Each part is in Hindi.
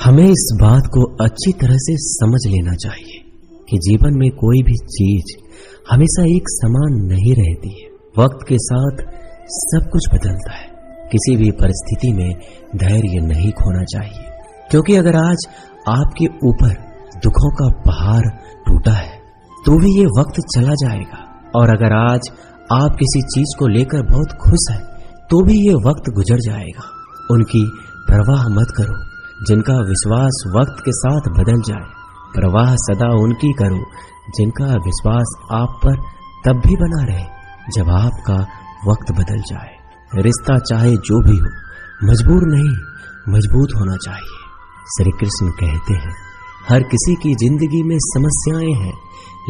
हमें इस बात को अच्छी तरह से समझ लेना चाहिए कि जीवन में कोई भी चीज हमेशा एक समान नहीं रहती है। वक्त के साथ सब कुछ बदलता है। किसी भी परिस्थिति में धैर्य नहीं खोना चाहिए, क्योंकि अगर आज आपके ऊपर दुखों का पहाड़ टूटा है तो भी ये वक्त चला जाएगा, और अगर आज आप किसी चीज को लेकर बहुत खुश हैं तो भी ये वक्त गुजर जाएगा। उनकी परवाह मत करो जिनका विश्वास वक्त के साथ बदल जाए। परवाह सदा उनकी करो जिनका विश्वास आप पर तब भी बना रहे जब आपका वक्त बदल जाए। रिश्ता चाहे जो भी हो, मजबूर नहीं मजबूत होना चाहिए। श्री कृष्ण कहते हैं, हर किसी की जिंदगी में समस्याएं हैं,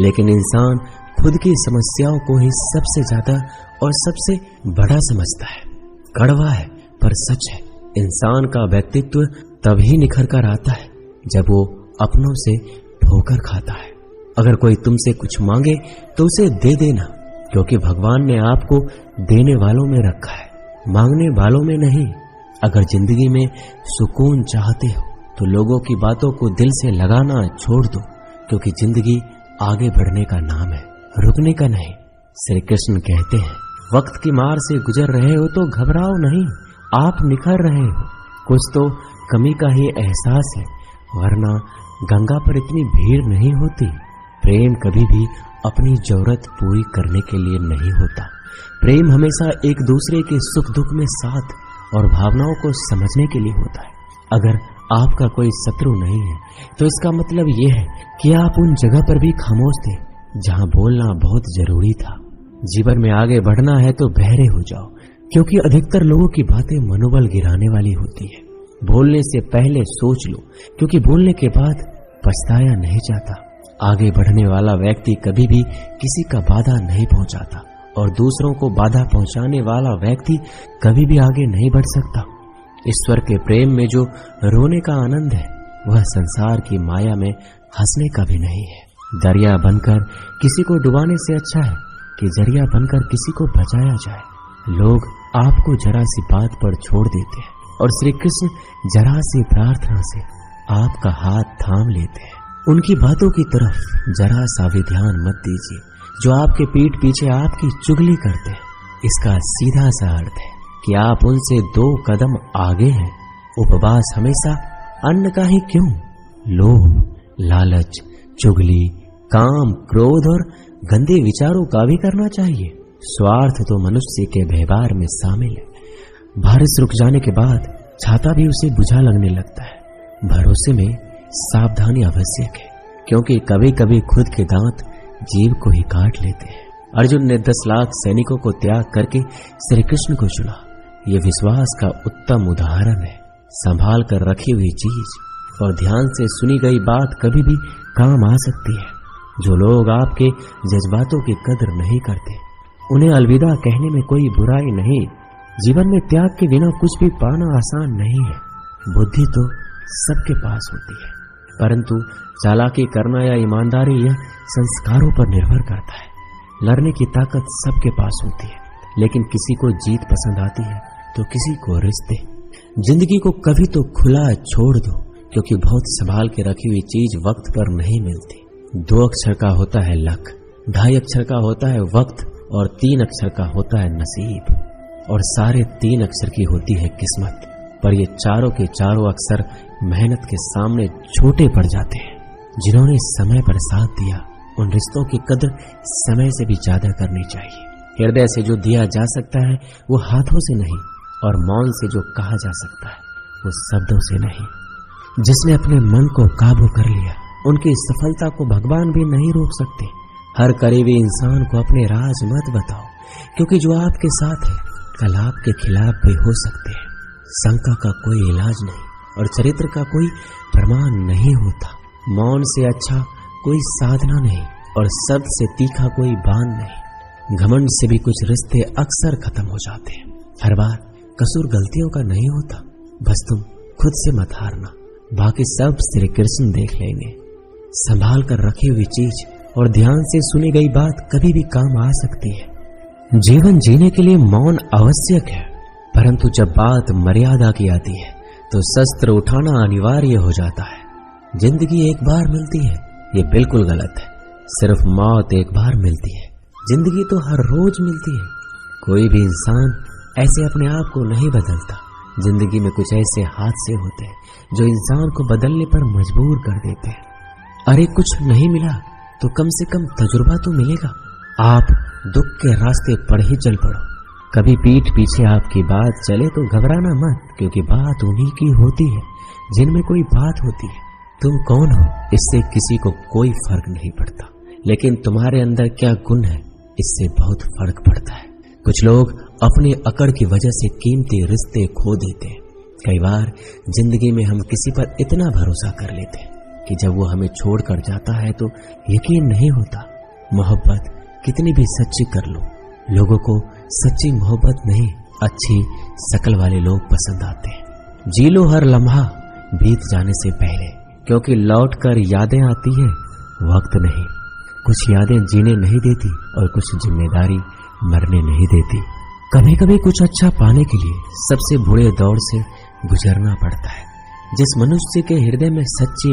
लेकिन इंसान खुद की समस्याओं को ही सबसे ज्यादा और सबसे बड़ा समझता है। कड़वा है पर सच है। इंसान का व्यक्तित्व तभी निखर कर आता है जब वो अपनों से ठोकर खाता है। अगर कोई तुमसे कुछ मांगे तो उसे दे देना, क्योंकि भगवान ने आपको देने वालों में रखा है, मांगने वालों में नहीं। अगर जिंदगी में सुकून चाहते हो तो लोगों की बातों को दिल से लगाना छोड़ दो, क्योंकि जिंदगी आगे बढ़ने का नाम है, रुकने का नहीं। श्री कृष्ण कहते हैं, वक्त की मार से गुजर रहे हो तो घबराओ नहीं, आप निखर रहे हो। कुछ तो कमी का ही एहसास है, वरना गंगा पर इतनी भीड़ नहीं होती। प्रेम कभी भी अपनी जरूरत पूरी करने के लिए नहीं होता। प्रेम हमेशा एक दूसरे के सुख दुख में साथ और भावनाओं को समझने के लिए होता है। अगर आपका कोई शत्रु नहीं है तो इसका मतलब यह है कि आप उन जगह पर भी खामोश थे जहां बोलना बहुत जरूरी था। जीवन में आगे बढ़ना है तो बहरे हो जाओ, क्योंकि अधिकतर लोगों की बातें मनोबल गिराने वाली होती है। बोलने से पहले सोच लो, क्योंकि बोलने के बाद पछताया नहीं जाता। आगे बढ़ने वाला व्यक्ति कभी भी किसी का बाधा नहीं पहुंचाता, और दूसरों को बाधा पहुंचाने वाला व्यक्ति कभी भी आगे नहीं बढ़ सकता। ईश्वर के प्रेम में जो रोने का आनंद है, वह संसार की माया में हंसने का भी नहीं है। दरिया बनकर किसी को डुबाने से अच्छा है कि जरिया बनकर किसी को बचाया जाए। लोग आपको जरा सी बात पर छोड़ देते हैं, और श्री कृष्ण जरा सी प्रार्थना से आपका हाथ थाम लेते हैं। उनकी बातों की तरफ जरा सा भी ध्यान मत दीजिए जो आपके पीठ पीछे आपकी चुगली करते हैं। इसका सीधा सा अर्थ है कि आप उनसे 2 कदम आगे हैं। उपवास हमेशा अन्न का ही क्यों, लोभ, लालच, चुगली, काम, क्रोध और गंदे विचारों का भी करना चाहिए। स्वार्थ तो मनुष्य के व्यवहार में शामिल है। बारिश रुक जाने के बाद छाता भी उसे बुझा लगने लगता है। भरोसे में सावधानी आवश्यक है, क्योंकि कभी कभी खुद के दांत जीभ को ही काट लेते हैं। अर्जुन ने 10 लाख सैनिकों को त्याग करके श्री कृष्ण को चुना। ये विश्वास का उत्तम उदाहरण है। संभाल कर रखी हुई चीज और ध्यान से सुनी गई बात कभी भी काम आ सकती है। जो लोग आपके जज्बातों की कदर नहीं करते, उन्हें अलविदा कहने में कोई बुराई नहीं। जीवन में त्याग के बिना कुछ भी पाना आसान नहीं है। बुद्धि तो सबके पास होती है, परंतु चालाकी करना या ईमानदारी यह संस्कारों पर निर्भर करता है। लड़ने की ताकत सबके पास होती है, लेकिन किसी को जीत पसंद आती है तो किसी को रिश्ते। जिंदगी को कभी तो खुला छोड़ दो, क्योंकि बहुत संभाल के रखी हुई चीज वक्त पर नहीं मिलती। 2 अक्षर का होता है लक, 2.5 अक्षर का होता है वक्त, और 3 अक्षर का होता है नसीब, और सारे 3 अक्षर की होती है किस्मत। पर ये चारों के चारों अक्षर मेहनत के सामने छोटे पड़ जाते हैं। जिन्होंने समय पर साथ दिया, उन रिश्तों की कदर समय से भी ज्यादा करनी चाहिए। हृदय से जो दिया जा सकता है वो हाथों से नहीं, और मौन से जो कहा जा सकता है वो शब्दों से नहीं। जिसने अपने मन को काबू कर लिया, उनकी सफलता को भगवान भी नहीं रोक सकते। हर करीबी इंसान को अपने राज मत बताओ, क्योंकि जो आपके साथ है कल आपके खिलाफ भी हो सकते हैं। शंका का कोई इलाज नहीं, और चरित्र का कोई प्रमाण नहीं होता। मौन से अच्छा कोई साधना नहीं, और शब्द से तीखा कोई बाण नहीं। घमंड से भी कुछ रिश्ते अक्सर खत्म हो जाते हैं। हर बार कसूर गलतियों का नहीं होता। बस तुम खुद से मत हारना, बाकी सब श्री कृष्ण देख लेंगे। संभाल कर रखी हुई चीज और ध्यान से सुनी गई बात कभी भी काम आ सकती है। जीवन जीने के लिए मौन आवश्यक है, परंतु जब बात मर्यादा की आती है तो शस्त्र उठाना अनिवार्य हो जाता है। जिंदगी एक बार मिलती है, ये बिल्कुल गलत है। सिर्फ मौत एक बार मिलती है। जिंदगी तो हर रोज मिलती है। कोई भी इंसान ऐसे अपने आप को नहीं बदलता। जिंदगी में कुछ ऐसे हादसे होते हैं जो इंसान को बदलने पर मजबूर कर देते हैं। अरे कुछ नहीं मिला तो कम से कम तजुर्बा तो मिलेगा। आप दुख के रास्ते पर ही चल पड़ो। कभी पीठ पीछे आपकी बात चले तो घबराना मत, क्योंकि बात उन्हीं की होती है जिनमें कोई बात होती है। तुम कौन हो इससे किसी को कोई फर्क नहीं पड़ता, लेकिन तुम्हारे अंदर क्या गुण है इससे बहुत फर्क पड़ता है। कुछ लोग अपनी अकड़ की वजह से कीमती रिश्ते खो देते हैं। कई बार जिंदगी में हम किसी पर इतना भरोसा कर लेते हैं कि जब वो हमें छोड़कर जाता है तो यकीन नहीं होता। मोहब्बत कितनी भी सच्ची कर लो, लोगों को सच्ची मोहब्बत नहीं, अच्छी शक्ल वाले लोग पसंद आते हैं। जी लो हर लम्हा बीत जाने से पहले, क्योंकि लौट कर यादें आती है, वक्त नहीं। कुछ यादें जीने नहीं देती और कुछ जिम्मेदारी मरने नहीं देती। कभी कभी कुछ अच्छा पाने के लिए सबसे बुरे दौर से गुजरना पड़ता है। जिस मनुष्य के हृदय में सच्ची